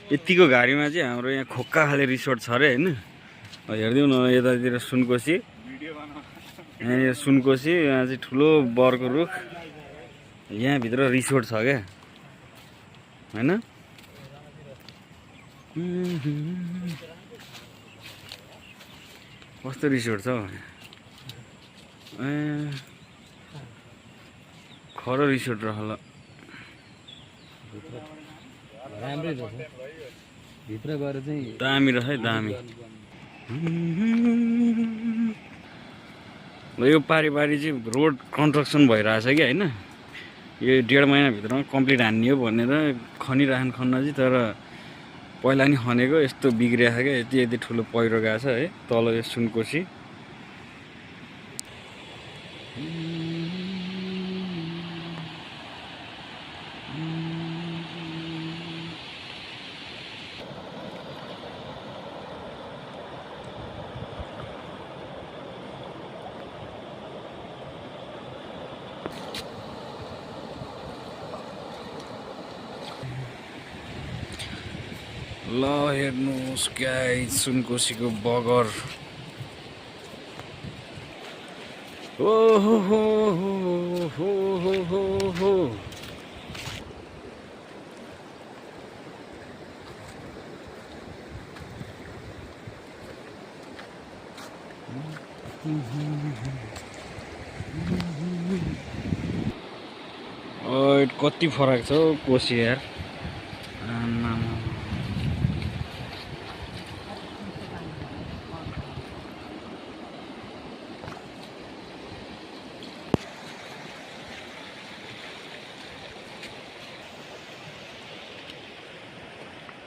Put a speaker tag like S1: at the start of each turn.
S1: यतिको घारीमा चाहिँ हाम्रो यहाँ खोक्का खाले रिसोर्ट छ अरे होइन। हेरिदिउँ न यतातिर सुनकोसी, यहाँनिर सुनकोसी, यहाँ चाहिँ ठुलो बरको रुख, यहाँभित्र रिसोर्ट छ क्या होइन। कस्तो रिसोर्ट छ हौ ए खरो रिसोर्ट रहल
S2: राम्रै रहेछ भित्र गएर चाहिँ
S1: दामी रह है दामी। यो पारी पारी चाहिँ रोड कन्स्ट्रक्सन भइरहेछ कि होइन। यो 1.5 महिनाभित्रमा कम्प्लिट हान्ने हो भनेर खनिराखन खन्न चाहिँ, तर पहिला नि खनेको यस्तो बिग्रिएको छ क्या। यति यति ठुलो पहिरो गएको छ है तल यो सुनकोसी। ल हेर्नुहोस् गाइस सुनकोसीको बगर। ओ हो हो हो हो हो हो हो कति फरक छ हौ कोसी यार।